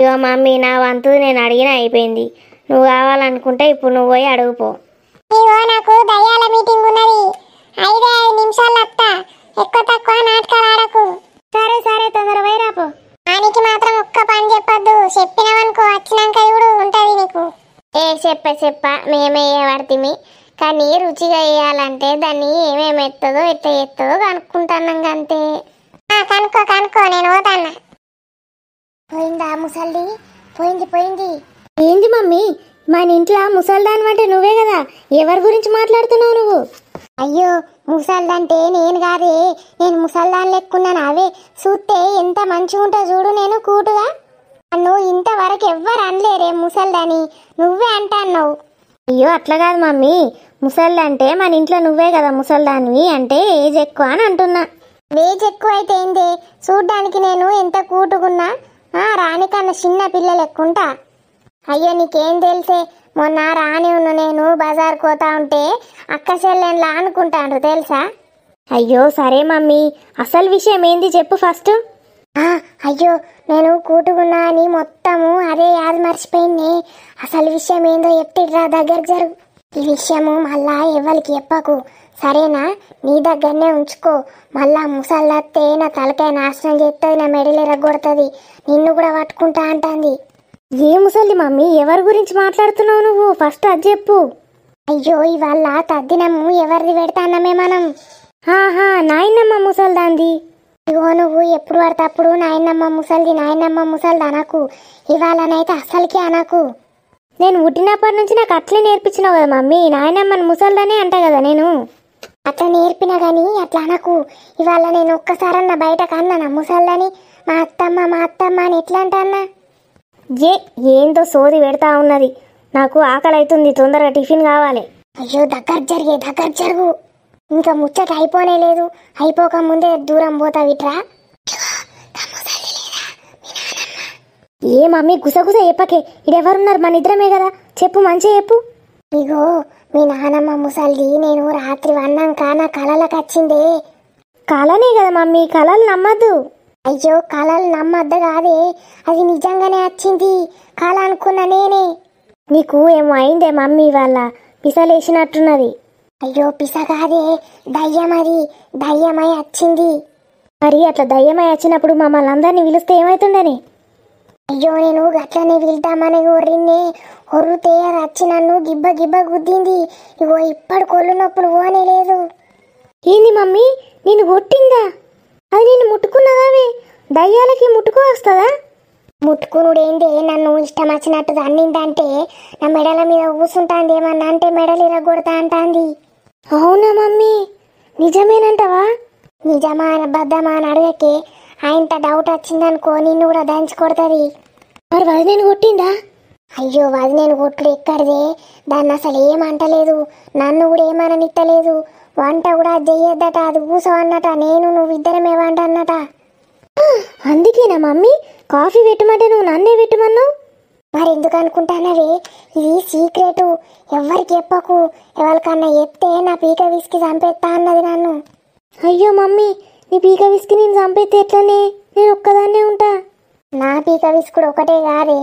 A: ఇగో మమ్మీ, నా వంతు నేను అడిగిన అయిపోయింది. నువ్వు కావాలనుకుంటే ఇప్పుడు నువ్వు పోయి అడుగుపో. ఇగో నాకు దయ్యాల మీటింగ్ ఉన్నది, 5 నిమిషాలు వస్తా. ఎక్కువ తక్కువ నాటకాలు ఆడకు. సరే సరే, తొందర పోయి రాపో. దానికి మాత్రం ఒక్క పని చెప్పొద్దు, చెప్పినావనుకో వచ్చినాక ఇప్పుడు ఉంటది నీకు. చెప్ప మేమే పడుతుంది, కానీ రుచిగా వేయాలంటే దాన్ని ఏమేమి ఎత్తదో ఎట్లా ఎత్తదో కనుక్కుంటున్నాం అంతే. కనుక్కో నేను పోతాన్నా. పోయిందా ముసల్ది? పోయింది. ఏంది మమ్మీ, మన ఇంట్లో ముసల్దాన్ అంటే నువ్వే కదా. ఎవరి గురించి మాట్లాడుతున్నావు నువ్వు? అయ్యో, ముసల్దంటే నేను కాదే, నేను ముసల్దాన్ లెక్కున్నాను. అవే చూస్తే ఎంత మంచిగా ఉంటా చూడు. నేను కూటుగా నన్ను ఇంతవరకు ఎవ్వరు అనలేరే ముసల్దని, నువ్వే అంటున్నావు. అయ్యో అట్లా కాదు మమ్మీ, ముసల్దంటే మన ఇంట్లో నువ్వే కదా ముసల్దానివి, అంటే ఏజ్ ఎక్కువ అని అంటున్నా. ఏజ్ ఎక్కువ అయితే ఏంది, చూడ్డానికి నేను ఎంత కూటుకున్నా రాణికన్నా చిన్న పిల్లలు ఎక్కుంటా. అయ్యో నీకేం తెలిసే, మొన్న రాణి నేను బజార్ పోతా ఉంటే అక్క చెల్లెన్లా అనుకుంటాను తెలుసా. అయ్యో సరే మమ్మీ, అసలు విషయం ఏంది చెప్పు ఫస్ట్. అయ్యో నేను కూటుకున్నా అని మొత్తము అదే యాద మర్చిపోయింది. అసలు విషయం ఏందో చెప్తిరా, దగ్గరకు జరుగు. ఈ విషయము మళ్ళా ఎవరికి చెప్పకు, సరేనా? నీ దగ్గరనే ఉంచుకో. మళ్ళా ముసల్లత్తే నా తలకాయ నాశనం చేస్తుంది, నా మెడలు ఎరగొడుతుంది, నిన్ను కూడా పట్టుకుంటా అంటుంది. ఏ ముసలి మమ్మీ, ఎవరి గురించి మాట్లాడుతున్నావు నువ్వు? ఫస్ట్ అది చెప్పు. అయ్యో ఇవాళ తద్దినము ఎవరిది పెడతానమే మనం. నాయనమ్మ ముసల్దాంది. ఇగో నువ్వు ఎప్పుడు పడితే అప్పుడు నాయనమ్మ ముసల్ది అనకు. ఇవాళనైతే అసలుకి అనకు. నేను పుట్టినప్పటి నుంచి నాకు అట్లే నేర్పించినావు కదా మమ్మీ, నాయనమ్మని ముసల్దానే అంటా కదా నేను. అట్లా నేర్పినా కానీ అట్లా అనకు. ఇవాళ నేను ఒక్కసారన్నా బయటకు అన్నానా ముసల్దని? మా అత్తమ్మ అని ఎట్లా అంటన్నా? ఏందో సోది పెడతా ఉన్నది. నాకు ఆకలి అవుతుంది, తొందరగా టిఫిన్ కావాలి. అయ్యో దగ్గర జరుగు, ఇంకా ముచ్చట అయిపోనే లేదు, అయిపోక ముందే దూరం పోతా విట్రా. ఏ మమ్మీ గుసగుస చెప్పకే, ఇడెవరున్నారు? మన ఇద్దరమే కదా, చెప్పు మంచిగా చెప్పు. ఇగో మీ నానమ్మ ముసల్ది నేను రాత్రి వన్నాక నా కలలకు వచ్చిందే. కలనే కదా మమ్మీ, కలలు నమ్మద్దు. అయ్యో కలలు నమ్మద్దు కాదే, అది నిజంగానే వచ్చింది, కల అనుకున్నా నేనే. నీకు ఏమో అయిందే మమ్మీ, వాళ్ళ పిసలేసినట్టున్నది. అయ్యో పిస కాదే, దయ్యం, అది దయ్యమై వచ్చింది. మరి అట్లా దయ్యమై వచ్చినప్పుడు మమ్మల్ని అందరినీ పిలిస్తే ఏమవుతుందని? అయ్యో నేను గట్లనే వెళ్తామని ఒర్రిన్నే, ఒర్రితే అది వచ్చి నన్ను గిబ్బ గిబ్బ గుద్దింది. ఇగో ఇప్పటి కొళ్ళు నొప్పులు పోనే లేదు. ఏంది మమ్మీ, నేను కొట్టిందా? అది నేను ముట్టుకున్నదావే, దయ్యాలకి ముట్టుకో వస్తుందా? ముట్టుకునుడేందే, నన్ను ఇష్టం వచ్చినట్టు అన్నిందంటే నా మెడల మీద కూసుంటాంది, ఏమన్నా అంటే మెడలు ఇరగొడతా అంటాంది. అవునా మమ్మీ, నిజమేనంటవా? నిజమా బద్దమా అని అడగకే, ఆయనత డౌట్ వచ్చిందనుకో నిన్ను కూడా దంచి కొడుతుంది. మరి వదినేను కొట్టిందా? అయ్యో వదినేను కొట్టుడు ఎక్కడిదే, దాన్ని అసలు ఏమంటలేదు, నన్ను కూడా ఏమననిత్తలేదు, వంట కూడా చెయ్యొద్దట, అది కూసో అన్నట, నేను నువ్వు ఇద్దరమే వంట అన్నట. అందుకేనా మమ్మీ కాఫీ పెట్టమంటే నువ్వు నన్నే పెట్టమన్నావు? మరి ఎందుకు అనుకుంటానవే, ఇది సీక్రెటు, ఎవ్వరికి చెప్పకు, ఎవరికన్నా చెప్తే నా పీక విసికి చంపేస్తా అన్నది నన్ను. అయ్యో మమ్మీ, నీ పీక విసికి నేను చంపేస్తే ఎట్లనే, నేను ఒక్కదాన్నే ఉంటా. నా పీక విసుకుడు ఒకటే కాదే,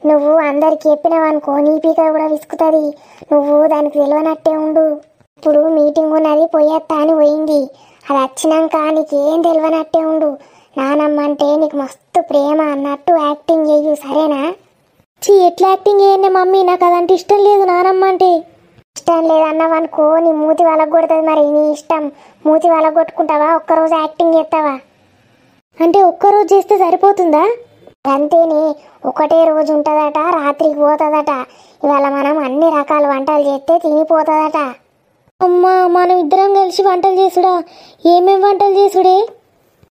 A: నువ్వు అందరికి చెప్పినావనుకో నీ పీక కూడా విసుకుతుంది, నువ్వు దానికి తెలియనట్టే ఉండు. ఇప్పుడు మీటింగ్ ఉన్నది పోయేస్తా అని పోయింది, అది వచ్చినాక నీకేం తెలియనట్టే ఉండు. నానమ్మంటే నీకు మస్తు ప్రేమ అన్నట్టు యాక్టింగ్ చెయ్యు, సరేనా? ఎట్లా యాక్టింగ్ చేయండి మమ్మీ, నాకు అదంటే ఇష్టం లేదు. నానమ్మ అంటే ఇష్టం లేదన్నావనుకో నీ మూతి వలగొడుతుంది. మరి నీ ఇష్టం, మూతి వలగొట్టుకుంటావా, ఒక్కరోజు యాక్టింగ్ చేస్తావా? అంటే ఒక్కరోజు చేస్తే సరిపోతుందా? అంతేనే, ఒకటే రోజు ఉంటుందట, రాత్రికి పోతుందట. ఇవాళ మనం అన్ని రకాల వంటలు చేస్తే తినిపోతుందట. అమ్మా, మనం ఇద్దరం కలిసి వంటలు చేసుడా? ఏమేం వంటలు చేసుడే?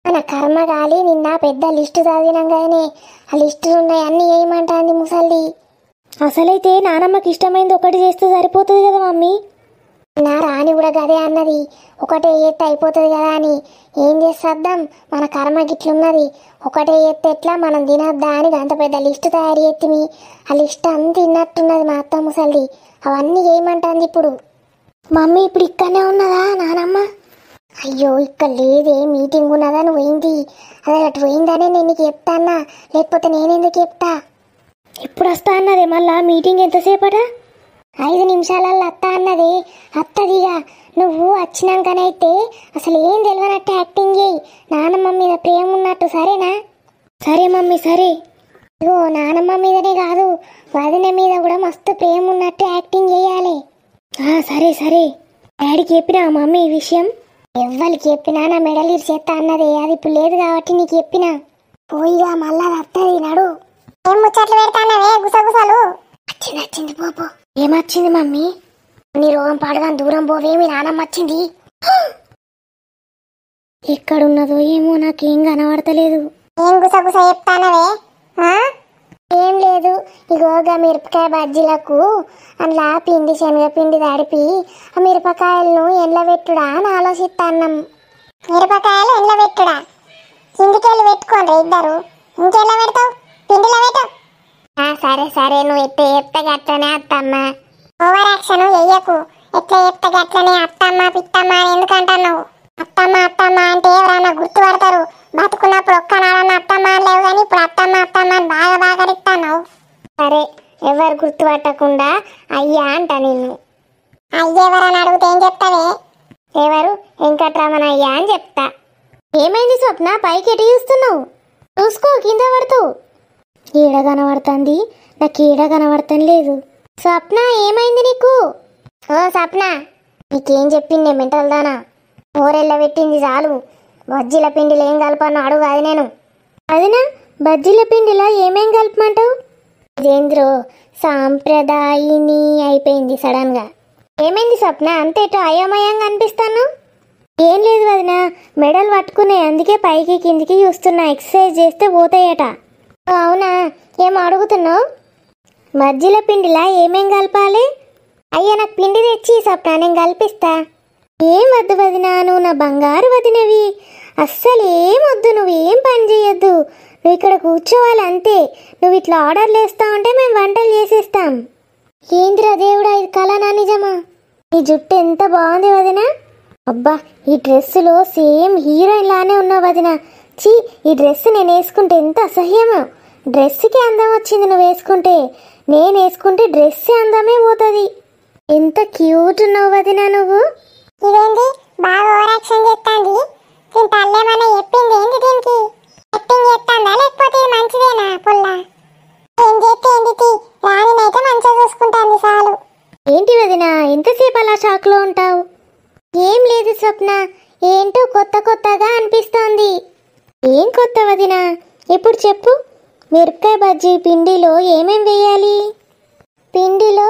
A: మన కర్మగాలి నిన్న పెద్ద లిస్టు చదివినాగానే ఆ లిస్టులు ఉన్నాయి అన్నీ ఏమంటాంది ముసల్ది. అసలైతే నానమ్మకి ఇష్టమైంది ఒకటి చేస్తే సరిపోతుంది కదా మమ్మీ. నా రాణి కూడా గదే అన్నది, ఒకటే ఎత్తే అయిపోతుంది కదా అని. ఏం చేసేద్దాం, మన కర్మ గిట్లున్నది, ఒకటే ఎత్తే ఎట్లా, మనం తినద్దా అని అంత పెద్ద లిస్టు తయారు చేతిమి. ఆ లిస్ట్ అంత తిన్నట్టున్నది మా అత్త ముసల్ది, అవన్నీ ఏమంటాంది ఇప్పుడు. మమ్మీ ఇప్పుడు ఇక్కడనే ఉన్నదా నానమ్మ? అయ్యో ఇక్కడ లేదే, మీటింగ్ ఉన్నదని పోయింది. అదే అటు పోయిందనే నేను నీకు చెప్తాన్నా, లేకపోతే నేనెందుకు చెప్తా. ఎప్పుడు వస్తా అన్నదే మళ్ళా? మీటింగ్ ఎంతసేపట? 5 నిమిషాలలో వస్తా అన్నదే. అత్తదిగా నువ్వు వచ్చినాకనైతే అసలు ఏం తెలియనట్టు యాక్టింగ్ చేయి, నానమ్మ మీద ప్రేమ ఉన్నట్టు, సరేనా? సరే మమ్మీ సరే. ఇగో నానమ్మ మీదనే కాదు, వదిన మీద కూడా మస్తు ప్రేమ ఉన్నట్టు యాక్టింగ్ చేయాలి. సరే సరే. డాడీకి చెప్పినా మమ్మీ ఈ విషయం? ఎవ్వరికి చెప్పినా నా మెడలు ఇరిచేస్తా అన్నదే, అది ఇప్పుడు లేదు కాబట్టి నీకు చెప్పినా. పోయిగా మళ్ళా వస్తుంది, నడు. ఏం ముచ్చట్లు పెడతానవే గుసగుసలు? వచ్చింది పోపో. ఏమొచ్చింది మమ్మీ? నీ రోగం పాడగా దూరం పోవే, మీ నానమ్మ వచ్చింది. ఎక్కడున్నదో ఏమో, నాకేం కనబడతలేదు. ఏం గుసగుస చెప్తానవే? ఏం లేదు, ఇగోగా మిరపకాయ బజ్జీలకు అందులో పిండి శనగపిండి తడిపి ఆ మిరపకాయలను ఎండ్ల పెట్టుడా అని ఆలోచిస్తాన్నాం. మిరపకాయలు ఎండ్ల పెట్టుడా? ఇంటికెళ్ళి పెట్టుకోండి ఇద్దరు. ఇంకెళ్ళ పెడతావు? పిండిలో పెట్టు. సరే సరే, నువ్వు ఎట్లా చెప్తే గట్లనే అత్తమ్మ. ఓవర్ యాక్షన్ చెయ్యకు, ఎట్లా చెప్తే గట్లనే అత్తమ్మ పిత్తమ్మ అని ఎందుకంటున్నావు? అత్తమ్మ అత్తమ్మ అంటే ఎవరైనా గుర్తుపడతారు, బతుకున్నప్పుడు ఒక్కనాడన్న అత్తమ్మ అనలేవు కానీ ఇప్పుడు అత్తమ్మ అత్తమ్మ అని బాగా బాగడిస్తాన్నావు. సరే, ఎవరు గుర్తుపట్టకుండా అయ్యా అంట నిన్ను. అయ్యెవరని అడిగితే ఏం చెప్తావే? ఎవరు? వెంకట్రామన్ అయ్యా అని చెప్తా. ఏమైంది స్వప్న, పైకి ఎటు చూస్తున్నావు? చూసుకో, కింద పడుతావు. ఈడ కనబడుతుంది, నాకు ఈడ కనబడతాను లేదు. స్వప్న ఏమైంది నీకు? ఓ స్వప్న, నీకేం చెప్పింది మెంటల్ దానా? ఊరెళ్ళ పెట్టింది చాలు, బజ్జీల పిండిలో ఏం కలపను అడుగు. అది నేను అదినా బజ్జీల పిండిలో ఏమేం కలపమంటావు? ఇదేంద్రో సాంప్రదాయిని అయిపోయింది సడన్ గా. ఏమైంది స్వప్న, అంతే ఇటు అయోమయంగా అనిపిస్తాను? ఏం లేదు వదిన, మెడల్ పట్టుకున్నాయి, అందుకే పైకి కిందికి చూస్తున్నా, ఎక్సర్సైజ్ చేస్తే పోతాయట. అవునా, ఏం అడుగుతున్నావు? బజ్జీల పిండిలా ఏమేం కలపాలి? అయ్యా నాకు పిండి తెచ్చి సప్నా నేను కల్పిస్తా. ఏం వద్దు వదినా, నువ్వు నా బంగారు వదినవి. అస్సలు ఏం వద్దు, నువ్వేం పని చేయొద్దు. నువ్వు ఇక్కడ కూర్చోవాలి అంతే. నువ్వు ఇట్లా ఆర్డర్లు వేస్తా ఉంటే మేము వంటలు చేసేస్తాం. ఏంద్రా దేవుడా, ఇది కళనా నిజమా? ఈ జుట్టు ఎంత బాగుంది వదినా. అబ్బా ఈ డ్రెస్సులో సేమ్ హీరోయిన్ లానే ఉన్నావు వదినా. చీ, ఈ డ్రెస్ నేను వేసుకుంటే ఎంత అసహ్యమో. డ్రెస్కి అందం వచ్చింది నువ్వు వేసుకుంటే. నేను వేసుకుంటే డ్రెస్ అందమే పోతుంది. ఎంత క్యూట్ ఉన్నావు వదినా నువ్వు.
C: ఇదేంది బాగా ఓవరాక్షన్ చేస్తాంది? దీని తల్లేమన్నా చెప్పింది ఏంది? దీనికి యాక్టింగ్ చేస్తాందా లేకపోతే ఇది మంచిదేనా? పుల్ల ఏం చేస్తే ఏంటి, రాణినైతే మంచిగా చూసుకుంటాంది చాలు.
A: ఏంటి వదినా ఎంతసేపు అలా షాక్లో ఉంటావు? ఏం లేదు స్వప్న, ఏంటో కొత్త కొత్తగా అనిపిస్తోంది. ఏం కొత్త వదినా? ఇప్పుడు చెప్పు. మిరపకాయ బజ్జీ పిండిలో ఏమేం వేయాలి? పిండిలో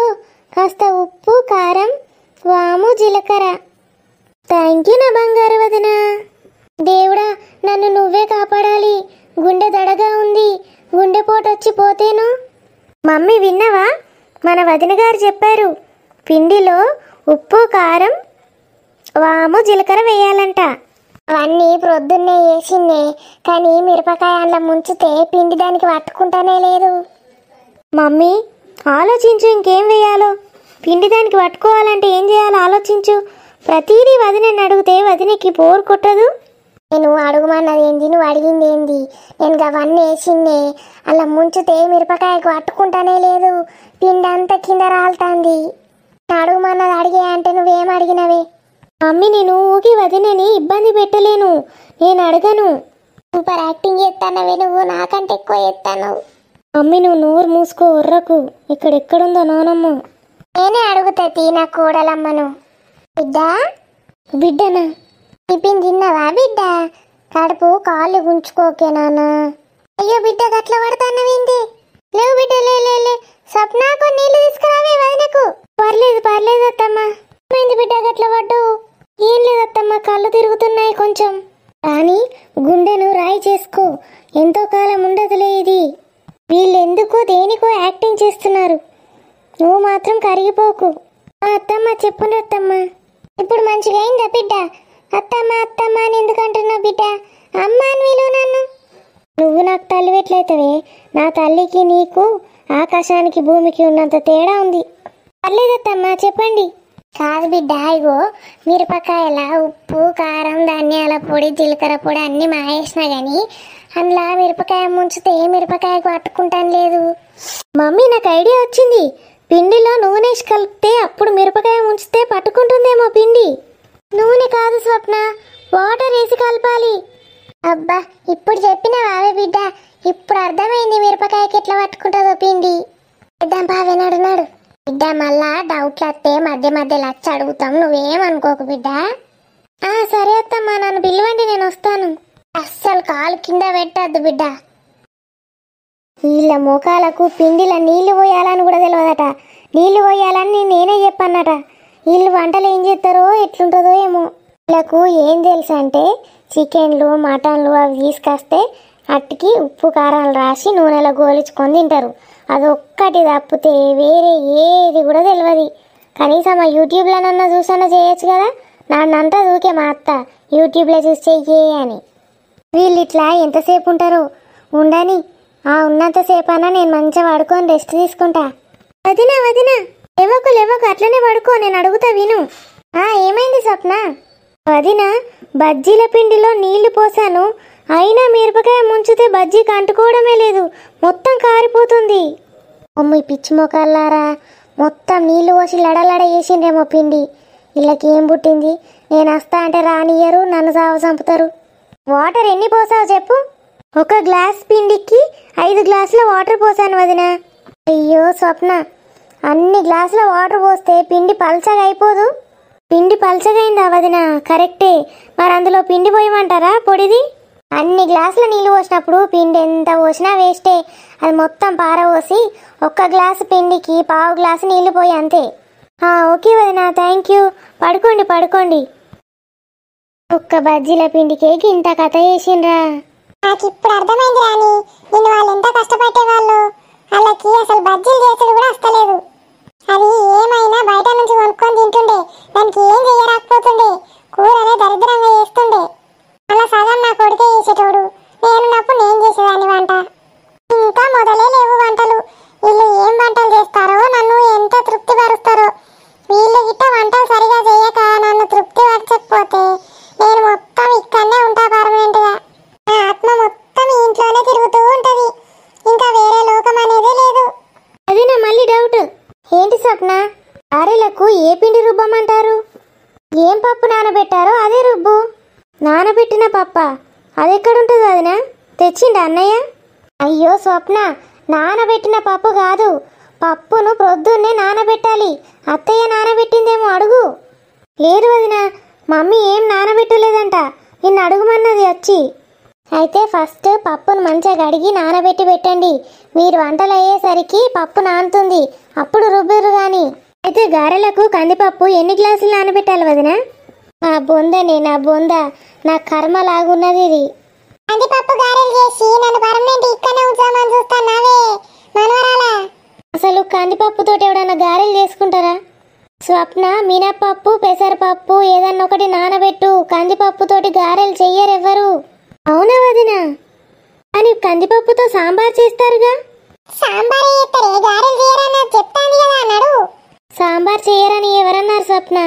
A: కాస్త ఉప్పు, కారం, వాము, జీలకర్ర. థ్యాంక్ యూ నా బంగారు వదినా. దేవుడా నన్ను నువ్వే కాపాడాలి. గుండె దడగా ఉంది, గుండెపోటు వచ్చి పోతేను. మమ్మీ విన్నావా? మన వదిన గారు చెప్పారు పిండిలో ఉప్పు, కారం, వాము, జీలకర్ర వేయాలంట.
C: అవన్నీ ప్రొద్దున్నే వేసిందే, కానీ మిరపకాయ అందులో ముంచితే పిండి దానికి పట్టుకుంటానే లేదు.
A: మమ్మీ ఆలోచించు, ఇంకేం వేయాలో. పిండి దానికి పట్టుకోవాలంటే ఏం చేయాలో ఆలోచించు. ప్రతిదీ వదినని అడిగితే వదినకి బోర్ కొట్టదు.
C: నేను అడుగుమన్నది ఏంది, నువ్వు అడిగింది ఏంది? నేను అవన్నీ వేసిందే, అలా ముంచితే మిరపకాయకు పట్టుకుంటానే లేదు, పిండి అంతా కింద రాలుతాంది. అడుగుమన్నది అడిగే అంటే నువ్వేం అడిగినవే?
A: మమ్మీ నేను ఊగి వదినని ఇబ్బంది పెట్టలేను, నేను అడగను.
C: సూపర్ యాక్టింగ్ చేస్తానవే నువ్వు, నాకంటే ఎక్కువ చేస్తాను.
A: మమ్మీ నువ్వు నోరు మూసుకో, ఉర్రకు. ఇక్కడెక్కడుందో నానమ్మ.
C: నేనే అడుగుతా నా కోడలమ్మను. బిడ్డా
A: బిడ్డనా?
C: టిఫిన్ తిన్నావా బిడ్డ? కడుపు కాళ్ళు గుంచుకోకే నాన్న. అయ్యో బిడ్డ గట్ల పడతానవేంది? లేవు బిడ్డ, లే సప్నాకు నీళ్ళు తీసుకురావే వదినకు.
A: పర్లేదు పర్లేదు అత్తమ్మ. ఏమైంది బిడ్డ గట్ల పడ్డు? ఏం లేదత్తమ్మ, కళ్ళు తిరుగుతున్నాయి కొంచెం. కానీ గుండెను రాయి చేసుకో, ఎంతో కాలం ఉండదులే ఇది. వీళ్ళెందుకో దేనికో యాక్టింగ్ చేస్తున్నారు, నువ్వు మాత్రం కరిగిపోకు. అత్తమ్మ చెప్పుండ్రు అత్తమ్మ.
C: ఇప్పుడు మంచిగా అయిందా బిడ్డ? అత్తమ్మ అత్తమ్మ అని ఎందుకు అంటున్నావు బిడ్డ? అమ్మ అని విలువ నన్ను.
A: నువ్వు నాకు తల్లి ఎట్లయితవే? నా తల్లికి నీకు ఆకాశానికి భూమికి ఉన్నంత తేడా ఉంది. పర్లేదత్తమ్మ చెప్పండి.
C: కాదు బిడ్డ, ఇగో మిరపకాయల ఉప్పు, కారం, ధనియాల పొడి, జీలకర్ర పొడి అన్నీ మాయేసినా కానీ అందులో మిరపకాయ ముంచితే మిరపకాయకు పట్టుకుంటాను లేదు.
A: మమ్మీ నాకు ఐడియా వచ్చింది. పిండిలో నూనె వేసి కలిపితే అప్పుడు మిరపకాయ ముంచితే పట్టుకుంటుందేమో పిండి.
C: నూనె కాదు స్వప్న, వాటర్ వేసి కలపాలి. అబ్బా ఇప్పుడు చెప్పినావే బిడ్డ, ఇప్పుడు అర్థమైంది మిరపకాయకి ఎట్లా పట్టుకుంటుందో పిండి. ఇద్దాం బావే, నాడు నాడు బిడ్డ. మళ్ళా డౌట్లు వస్తే మధ్య మధ్యలో వచ్చి అడుగుతాం, నువ్వేమనుకోకు బిడ్డ.
A: సరే అత్తమ్మ, నన్ను పిలవండి, నేను వస్తాను.
C: అస్సలు కాలు కింద పెట్టద్దు బిడ్డ.
A: వీళ్ళ మోకాలకు పిండిలో నీళ్లు పోయాలని కూడా తెలియదట. నీళ్లు పోయాలని నేనే చెప్పన్నట. వీళ్ళు వంటలు ఏం చేస్తారో ఎట్లుంటుందో ఏమో. వీళ్ళకు ఏం తెలుసు అంటే చికెన్లు, మటన్లు అవి తీసుకొస్తే అట్టుకి ఉప్పు కారాలు రాసి నూనెలో గోలించుకొని తింటారు. అదొక్కటి తప్పితే వేరే ఏది కూడా తెలియదు. కనీసం ఆ యూట్యూబ్లోనన్నా చూసన్నా చేయొచ్చు కదా. నన్నంతా దూకే మా అత్త యూట్యూబ్లో చూసి చెయ్యే అని. వీళ్ళు ఇట్లా ఎంతసేపు ఉంటారో ఉండని. ఉన్నంతసేపు అన్నా నేను మంచిగా పడుకొని రెస్ట్ తీసుకుంటా. వదినా వదినా, లేవకు అట్లనే పడుకో, నేను అడుగుతా విను. ఏమైంది స్వప్న? వదినా బజ్జీల పిండిలో నీళ్లు పోసాను, అయినా మిరపకాయ ముంచితే బజ్జీకి అంటుకోవడమే లేదు, మొత్తం కారిపోతుంది. అమ్మ ఈ పిచ్చి మొక్కలారా, మొత్తం నీళ్లు పోసి లడలడ వేసిండ్రేమో పిండి. వీళ్ళకి ఏం పుట్టింది? నేను వస్తా అంటే రానియ్యరు, నన్ను సాగు చంపుతారు. వాటర్ ఎన్ని పోసావు చెప్పు? 1 గ్లాస్ పిండికి 5 గ్లాసుల వాటర్ పోసాను వదినా. అయ్యో స్వప్న, అన్ని గ్లాసుల వాటర్ పోస్తే పిండి పల్చగా అయిపోదు? పిండి పల్చగైందా వదినా? కరెక్టే, మరి అందులో పిండి పోయమంటారా పొడిది? అన్ని గ్లాసుల నీళ్ళు పోసినప్పుడు పిండి ఎంత పోసినా వేస్టే. అది మొత్తం పారపోసి 1 గ్లాసు పిండికి 1/2 గ్లాసు నీళ్లు పోయి అంతే. ఓకే వదినా, థ్యాంక్ యూ. పడుకోండి. 1 బజ్జీల పిండికే ఇంత కథ చేసిండ్రా.
C: నాకు ఇప్పుడు అర్థమైంది రాని, నేను వాళ్ళు ఎంత కష్టపడేవాళ్ళు. వాళ్ళకి అసలు బజ్జీలు చేసుడు కూడా వస్తలేదు. అది ఏమైనా బయట కొనుక్కొని తింటుండే, దానికి ఏం చెయ్యరాకపోతుండే, కూరనే దరిద్రంగా చేస్తుండే. అలా సగం నా కొడుకే చేసేటోడు, నేనున్నప్పుడు నేను చేసేదాన్ని వంట. ఇంకా మొదలే లేవు వంటలు. వీళ్ళు ఏం వంటలు చేస్తారో, నన్ను ఎంత తృప్తి పరుస్తారో. వీళ్ళు గిట్ట వంటలు సరిగా చేయక నన్ను తృప్తి పరచకపోతే నేను మొత్తం ఇక్కడనే ఉంటా పర్మనెంట్ గా. నా ఆత్మ మొత్తం ఇంట్లోనే తిరుగుతూ ఉంటది, ఇంకా వేరే లోకం అనేదే లేదు.
A: అది నా మళ్ళీ డౌట్. ఏంటి స్వప్న, గారెలకు ఏ పిండి రుబ్బమంటారు? ఏం పప్పు నానబెట్టారో అదే రుబ్బు. నానబెట్టిన పప్ప అది ఎక్కడుంటుంది వదినా? తెచ్చిండా అన్నయ్య? అయ్యో స్వప్న, నానబెట్టిన పప్పు కాదు, పప్పును ప్రొద్దున్నే నానబెట్టాలి. అత్తయ్య నానబెట్టిందేమో అడుగు. లేదు వదినా, మమ్మీ ఏం నానబెట్టలేదంట, నిన్ను అడుగుమన్నది వచ్చి. అయితే ఫస్ట్ పప్పును మంచిగా కడిగి నానబెట్టి పెట్టండి. మీరు వంటలు అయ్యేసరికి పప్పు నానుతుంది, అప్పుడు రుబ్బురు గాని. అయితే గారెలకు కందిపప్పు ఎన్ని గ్లాసులు నానబెట్టాలి వదినా? నా బొందనే, నా బొంద, నా కర్మ లాగున్నది ఇది.
C: కందిపప్పు గారెలు చేసి నన్ను పర్మనెంట్ ఇక్కడనే ఉంచామని చూస్తున్నావే మనవరాలా.
A: అసలు కందిపప్పుతోటి ఎవడన్నా గారెలు చేసుకుంటారా? స్వప్న, మినపప్పు, పెసరపప్పు ఏదన్నా ఒకటి నానబెట్టు, కందిపప్పుతోటి గారెలు చెయ్యరెవ్వరు. అవునా వదినా? అని కందిపప్పుతో సాంబార్ చేస్తారుగా.
C: సాంబార్ చేస్తారే, గారెలు చేయరని చెప్తాను కదా అన్నాడు.
A: సాంబార్ చేయరని ఎవరన్నారు స్వప్న?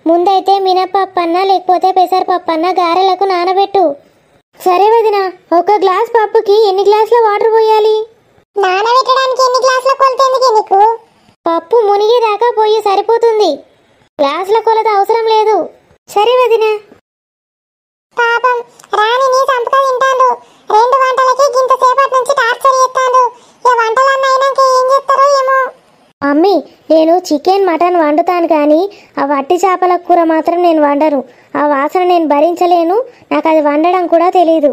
A: ముందైతే మినపప్పు అన్నా లేకపోతే పెసరపప్పు అన్నా గారెలకు నానబెట్టు. సరే వదినా, ఒక గ్లాస్ పప్పుకి ఎన్ని గ్లాసుల వాటర్ పోయాలి?
C: నానబెట్టడానికి ఎన్ని గ్లాసుల కొలత ఎందుకు నీకు?
A: పప్పు మునిగేదాకా పోయి సరిపోతుంది, గ్లాసుల కొలత అవసరం లేదు. సరే వదినా.
C: పాపం రాణిని చంపుక తింటాండు. 2 వంటలకి గింత సేపటి నుంచి టార్చర్ చేస్తాండు. ఈ వంటలన్నీ అయినాక ఏం చేస్తారో ఏమో.
A: మమ్మీ, నేను చికెన్ మటన్ వండుతాను కానీ ఆ వట్టి చేపల కూర మాత్రం నేను వండను. ఆ వాసన నేను భరించలేను, నాకు అది వండడం కూడా తెలీదు.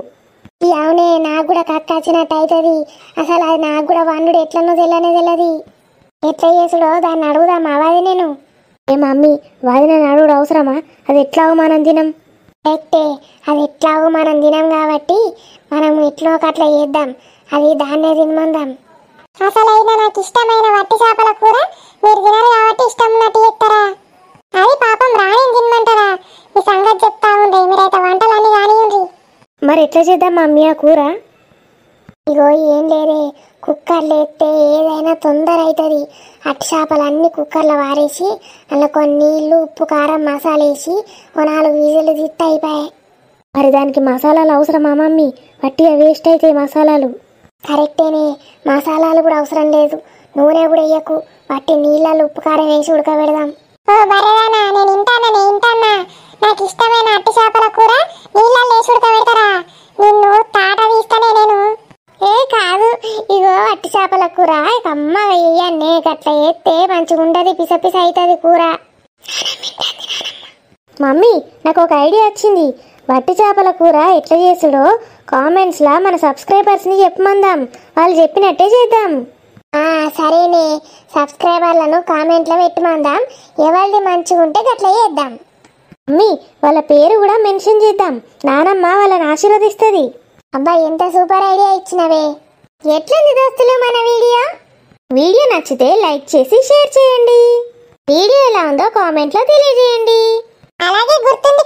C: అవునే, నాకు కూడా కక్కొచ్చినట్టు అవుతుంది. అసలు అది నాకు కూడా వండుడు ఎట్లనో తెలియదు. ఎట్లా చేసుడో దాన్ని అడుగుదాం అవాది నేను.
A: ఏ మమ్మీ, వదిన అడుగుడు అవసరమా? అది ఎట్లాగో మనం తినం.
C: కరెక్టే, అది ఎట్లాగో మనం తినం కాబట్టి మనం ఎట్లో ఒకట్లా చేద్దాం, అది దాన్నే తినమందాం. అసలైనా నాకు ఇష్టమైన వట్టి చేపల కూర మీరు తినరు కాబట్టి ఇష్టం ఉన్నట్టు చేస్తారా? అది పాపం రాణిని తినమంటారా? ఈ సంగతి చెప్తా ఉండే, మీరైతే వంటలన్నీ కానివ్వండి.
A: మరి ఎట్లా చేద్దాం మమ్మీ ఆ కూర?
C: ఇగో ఏం లేదే, కుక్కర్లో ఎత్తే ఏదైనా తొందర అవుతుంది. అట్టి చేపలన్నీ కుక్కర్లో వారేసి అందులో కొన్ని నీళ్ళు, ఉప్పు, కారం, మసాలా వేసి 4 విజిల్లు తిత్త అయిపోయాయి.
A: మరి దానికి మసాలాలు అవసరమా మమ్మీ? వట్టిగా వేస్ట్ అయితే మసాలాలు.
C: కరెక్టేనే, మసాలాలు కూడా అవసరం లేదు, నూనె కూడా వేయకు, వట్టి నీళ్ళలో ఉప్పు కారం వేసి ఉడకబెడదాం. ఓ బర్రెదానా, నేను ఇంటానా, నాకు ఇష్టమైన అట్టి చేపల కూర నీళ్ళల్లో వేసి ఉడకబెడతారా? నిన్ను తాట తీస్తానే నేను.
A: ఏ కాదు, ఇగో అట్టి చేపల కూర అమ్మగా వేయన్నే, గట్ల వేస్తే మంచిగా ఉండదు, పిసపిస అవుతుంది కూర. మమ్మీ, నాకు ఒక ఐడియా వచ్చింది. వట్టి చేపల కూర ఎట్లా చేసుడో కామెంట్స్లా మన సబ్స్క్రైబర్స్ని చెప్పమందాం, వాళ్ళు చెప్పినట్టే చేద్దాం.
C: సరేనే, సబ్స్క్రైబర్లను కామెంట్లో పెట్టమందాం, ఎవరిది మంచిగా ఉంటే గట్లా చేద్దాం.
A: మమ్మీ, వాళ్ళ పేరు కూడా మెన్షన్ చేద్దాం, నానమ్మ వాళ్ళని ఆశీర్వదిస్తుంది.
C: అబ్బా, ఎంత సూపర్ ఐడియా ఇచ్చినవే.
A: ఎట్లుంది దోస్తులు మన వీడియో నచ్చితే లైక్ చేసి షేర్ చేయండి. వీడియో ఎలా ఉందో కామెంట్లో తెలియజేయండి.
C: అలాగే గుర్తుంది